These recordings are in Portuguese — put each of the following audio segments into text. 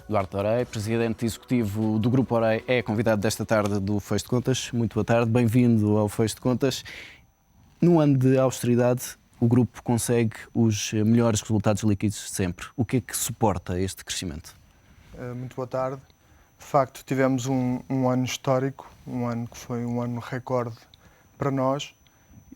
Duarte Orei, presidente executivo do Grupo Orei, é convidado desta tarde do Fecho de Contas. Muito boa tarde, bem-vindo ao Fecho de Contas. No ano de austeridade, o grupo consegue os melhores resultados líquidos de sempre. O que é que suporta este crescimento? Muito boa tarde. De facto, tivemos um ano histórico, um ano que foi um ano recorde para nós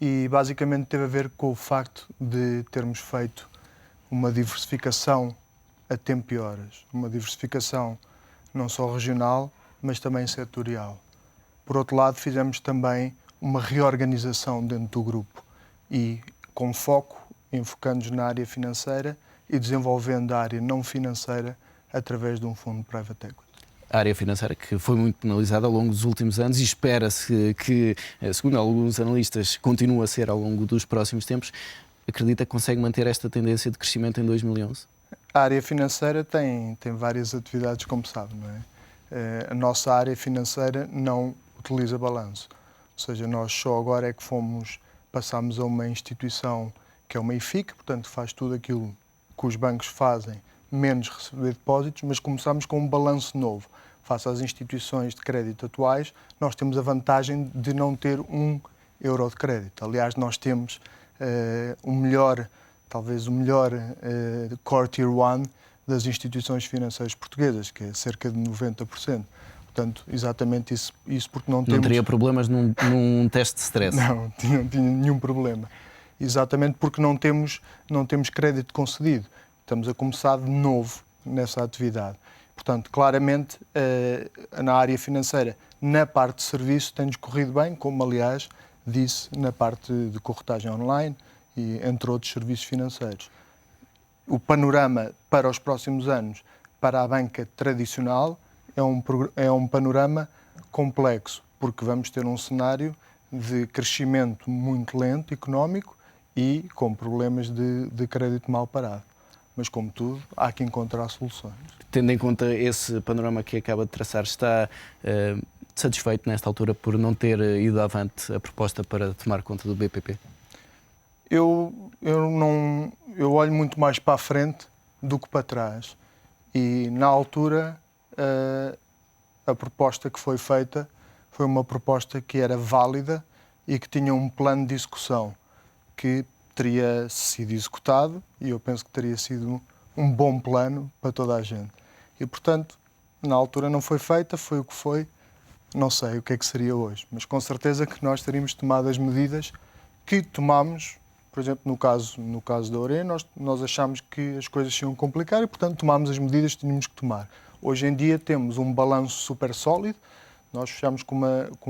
e basicamente teve a ver com o facto de termos feito uma diversificação a tempo e horas. Uma diversificação não só regional, mas também setorial. Por outro lado, fizemos também uma reorganização dentro do grupo e com foco, enfocando-nos na área financeira e desenvolvendo a área não financeira através de um fundo de private equity. A área financeira que foi muito penalizada ao longo dos últimos anos e espera-se que, segundo alguns analistas, continue a ser ao longo dos próximos tempos. Acredita que consegue manter esta tendência de crescimento em 2011? A área financeira tem várias atividades, como sabe, não é? A nossa área financeira não utiliza balanço. Ou seja, nós só agora é que passámos a uma instituição que é uma IFIC, portanto faz tudo aquilo que os bancos fazem, menos receber depósitos, mas começamos com um balanço novo. Face às instituições de crédito atuais, nós temos a vantagem de não ter €1 de crédito. Aliás, nós temos talvez o melhor Core Tier 1 das instituições financeiras portuguesas, que é cerca de 90%. Portanto, exatamente isso porque não temos... Não teria problemas num teste de stress? Não tinha nenhum problema. Exatamente porque não temos crédito concedido. Estamos a começar de novo nessa atividade. Portanto, claramente, na área financeira, na parte de serviço, tem-nos corrido bem, como aliás disse, na parte de corretagem online e entre outros serviços financeiros. O panorama para os próximos anos, para a banca tradicional, é um panorama complexo, porque vamos ter um cenário de crescimento muito lento, económico, e com problemas de crédito mal parado. Mas, como tudo, há que encontrar soluções. Tendo em conta esse panorama que acaba de traçar, está satisfeito nesta altura por não ter ido avante a proposta para tomar conta do BPP? Eu olho muito mais para a frente do que para trás. E, na altura, a proposta que foi feita foi uma proposta que era válida e que tinha um plano de execução que teria sido executado e eu penso que teria sido um bom plano para toda a gente. E, portanto, na altura não foi feita, foi o que foi. Não sei o que é que seria hoje, mas com certeza que nós teríamos tomado as medidas que tomámos. Por exemplo, no caso da Orei, nós achámos que as coisas se iam complicar e, portanto, tomámos as medidas que tínhamos que tomar. Hoje em dia temos um balanço super sólido, nós fechamos com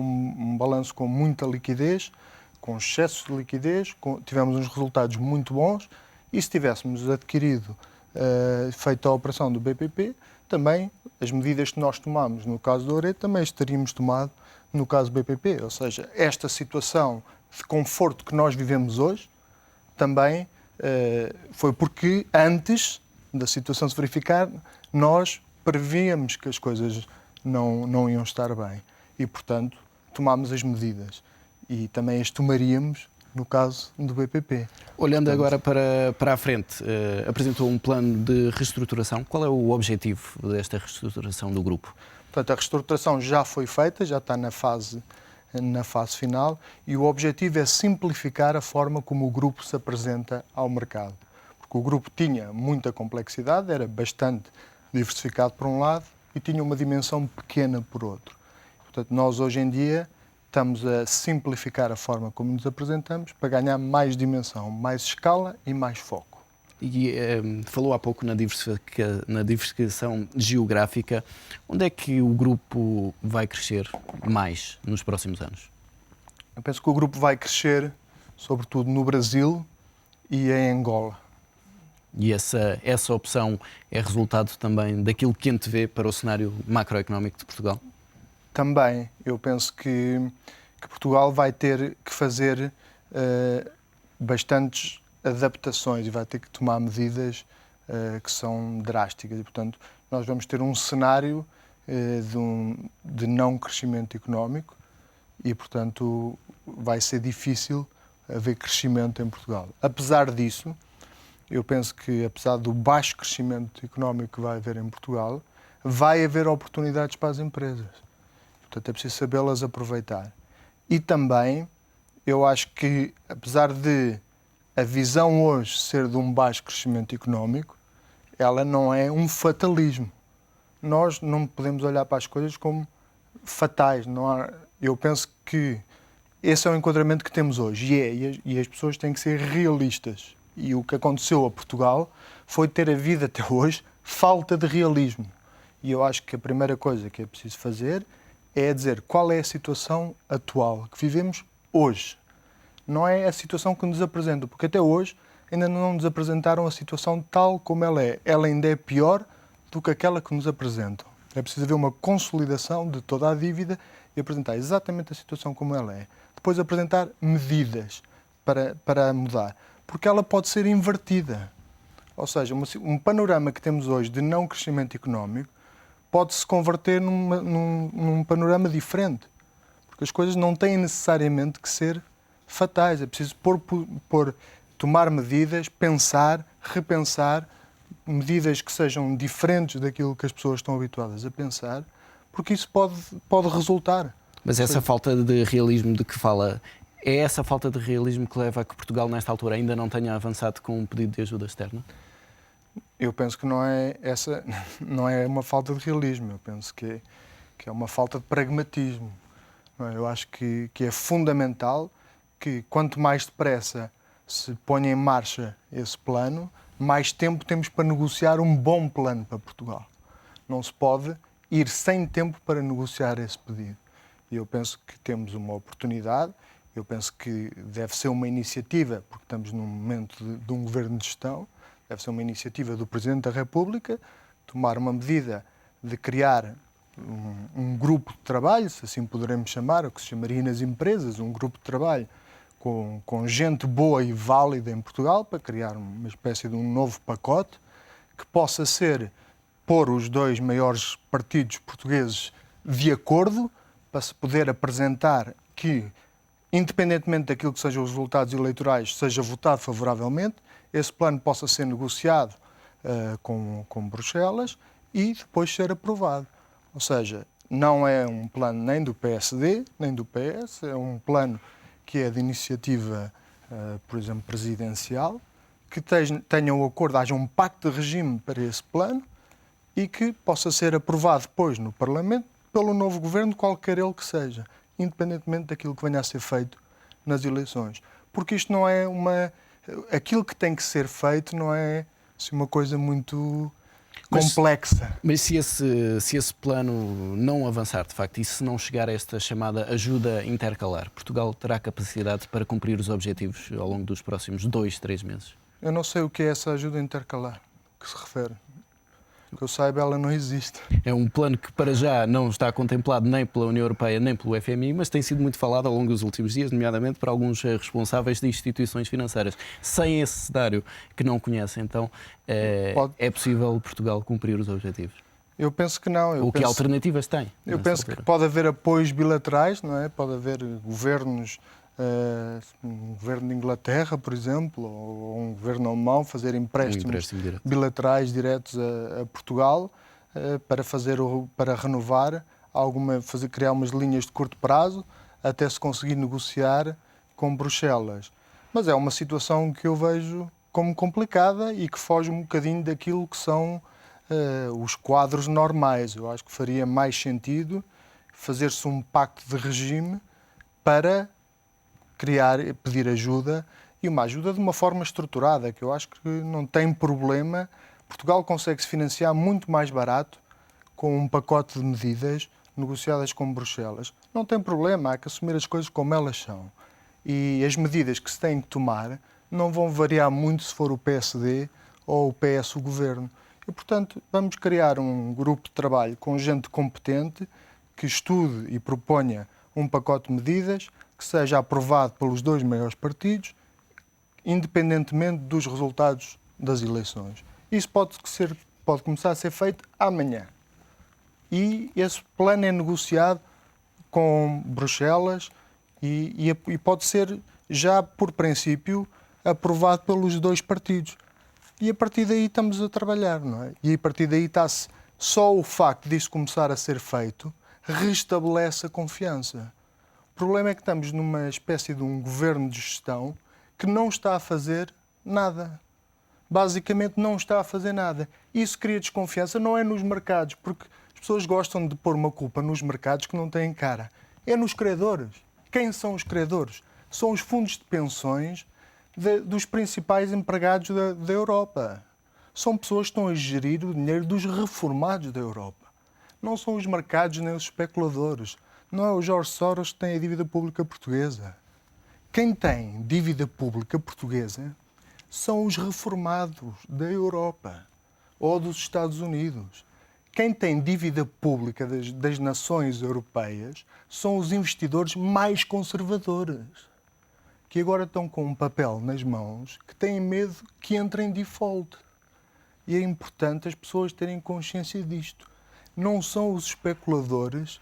um balanço com muita liquidez, com excesso de liquidez, tivemos uns resultados muito bons e se tivéssemos feito a operação do BPP, também as medidas que nós tomamos no caso da Orei também as teríamos tomado no caso do BPP. Ou seja, esta situação de conforto que nós vivemos hoje também foi porque antes da situação se verificar, nós prevíamos que as coisas não iam estar bem e, portanto, tomámos as medidas e também as tomaríamos no caso do BPP. Olhando agora para a frente, apresentou um plano de reestruturação. Qual é o objetivo desta reestruturação do grupo? Portanto, a reestruturação já foi feita, já está na fase final e o objetivo é simplificar a forma como o grupo se apresenta ao mercado. Porque o grupo tinha muita complexidade, era bastante diversificado por um lado e tinha uma dimensão pequena por outro. Portanto, nós hoje em dia estamos a simplificar a forma como nos apresentamos para ganhar mais dimensão, mais escala e mais foco. E falou há pouco na diversificação geográfica. Onde é que o grupo vai crescer mais nos próximos anos? Eu penso que o grupo vai crescer, sobretudo no Brasil e em Angola. E essa opção é resultado também daquilo que antevê para o cenário macroeconómico de Portugal? Também. Eu penso que Portugal vai ter que fazer bastantes adaptações e vai ter que tomar medidas que são drásticas. E, portanto, nós vamos ter um cenário de não crescimento económico e, portanto, vai ser difícil haver crescimento em Portugal. Apesar disso, eu penso que, apesar do baixo crescimento económico que vai haver em Portugal, vai haver oportunidades para as empresas. Portanto, é preciso sabê-las aproveitar. E também, eu acho que, apesar de a visão hoje ser de um baixo crescimento económico, ela não é um fatalismo. Nós não podemos olhar para as coisas como fatais. Eu penso que esse é o enquadramento que temos hoje e as pessoas têm que ser realistas. E o que aconteceu a Portugal foi ter havido até hoje falta de realismo. E eu acho que a primeira coisa que é preciso fazer é dizer qual é a situação atual que vivemos hoje. Não é a situação que nos apresentam, porque até hoje ainda não nos apresentaram a situação tal como ela é. Ela ainda é pior do que aquela que nos apresentam. É preciso haver uma consolidação de toda a dívida e apresentar exatamente a situação como ela é. Depois apresentar medidas para mudar, porque ela pode ser invertida. Ou seja, um panorama que temos hoje de não crescimento económico pode-se converter num panorama diferente. Porque as coisas não têm necessariamente que ser fatais. É preciso tomar medidas, pensar, repensar, medidas que sejam diferentes daquilo que as pessoas estão habituadas a pensar, porque isso pode resultar. Mas essa falta de realismo de que fala, é essa falta de realismo que leva a que Portugal, nesta altura, ainda não tenha avançado com um pedido de ajuda externa? Eu penso que não é uma falta de realismo, eu penso que é uma falta de pragmatismo. Eu acho que é fundamental que, quanto mais depressa se ponha em marcha esse plano, mais tempo temos para negociar um bom plano para Portugal. Não se pode ir sem tempo para negociar esse pedido. E eu penso que temos uma oportunidade, eu penso que deve ser uma iniciativa, porque estamos num momento de um governo de gestão, deve ser uma iniciativa do Presidente da República, tomar uma medida de criar um grupo de trabalho, se assim poderemos chamar, o que se chamaria nas empresas, um grupo de trabalho com gente boa e válida em Portugal, para criar uma espécie de um novo pacote que possa pôr os dois maiores partidos portugueses de acordo, para se poder apresentar que, independentemente daquilo que sejam os resultados eleitorais, seja votado favoravelmente, esse plano possa ser negociado com Bruxelas e depois ser aprovado. Ou seja, não é um plano nem do PSD, nem do PS, é um plano que é de iniciativa, por exemplo, presidencial, que tenha um acordo, haja um pacto de regime para esse plano e que possa ser aprovado depois no Parlamento pelo novo governo, qualquer ele que seja, independentemente daquilo que venha a ser feito nas eleições. Porque isto não é aquilo que tem que ser feito não é assim, uma coisa muito complexa. Mas se esse plano não avançar, de facto, e se não chegar a esta chamada ajuda intercalar, Portugal terá capacidade para cumprir os objetivos ao longo dos próximos 2, 3 meses? Eu não sei o que é essa ajuda intercalar que se refere. Que eu saiba, ela não existe. É um plano que para já não está contemplado nem pela União Europeia nem pelo FMI, mas tem sido muito falado ao longo dos últimos dias, nomeadamente por alguns responsáveis de instituições financeiras. Sem esse cenário que não conhecem, então, é possível Portugal cumprir os objetivos? Eu penso que não. Que alternativas tem? Eu penso que pode haver apoios bilaterais, não é? Pode haver governos, um governo de Inglaterra, por exemplo, ou um governo alemão fazer empréstimos bilaterais diretos a Portugal para renovar criar umas linhas de curto prazo até se conseguir negociar com Bruxelas. Mas é uma situação que eu vejo como complicada e que foge um bocadinho daquilo que são os quadros normais. Eu acho que faria mais sentido fazer-se um pacto de regime para pedir ajuda, e uma ajuda de uma forma estruturada, que eu acho que não tem problema. Portugal consegue se financiar muito mais barato com um pacote de medidas negociadas com Bruxelas. Não tem problema, há que assumir as coisas como elas são. E as medidas que se têm que tomar não vão variar muito se for o PSD ou o PS o governo. E, portanto, vamos criar um grupo de trabalho com gente competente que estude e proponha um pacote de medidas que seja aprovado pelos dois maiores partidos, independentemente dos resultados das eleições. Isso pode começar a ser feito amanhã. E esse plano é negociado com Bruxelas e pode ser, já por princípio, aprovado pelos dois partidos. E a partir daí estamos a trabalhar, não é? E a partir daí está-se Só o facto disso começar a ser feito restabelece a confiança. O problema é que estamos numa espécie de um governo de gestão que não está a fazer nada. Basicamente não está a fazer nada. Isso cria desconfiança, não é nos mercados, porque as pessoas gostam de pôr uma culpa nos mercados que não têm cara. É nos credores. Quem são os credores? São os fundos de pensões dos principais empregados da Europa. São pessoas que estão a gerir o dinheiro dos reformados da Europa. Não são os mercados nem os especuladores. Não é o Jorge Soros que tem a dívida pública portuguesa. Quem tem dívida pública portuguesa são os reformados da Europa ou dos Estados Unidos. Quem tem dívida pública das nações europeias são os investidores mais conservadores, que agora estão com um papel nas mãos que têm medo que entre em default. E é importante as pessoas terem consciência disto. Não são os especuladores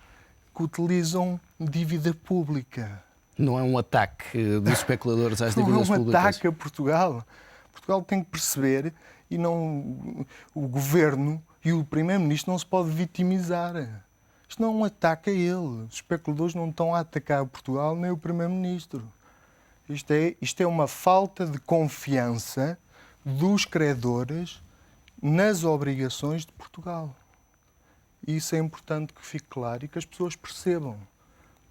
que utilizam dívida pública. Não é um ataque dos especuladores às dívidas Não é um públicas? ataque a Portugal. Portugal tem que perceber e não, o Governo e o Primeiro-Ministro não se pode vitimizar. Isto não é um ataque a ele. Os especuladores não estão a atacar Portugal nem o Primeiro-Ministro. Isto é uma falta de confiança dos credores nas obrigações de Portugal. E isso é importante que fique claro e que as pessoas percebam.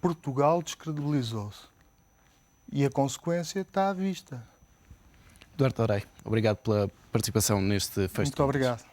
Portugal descredibilizou-se. E a consequência está à vista. Duarte Orei, obrigado pela participação neste Fecho de Muito Contas. obrigado.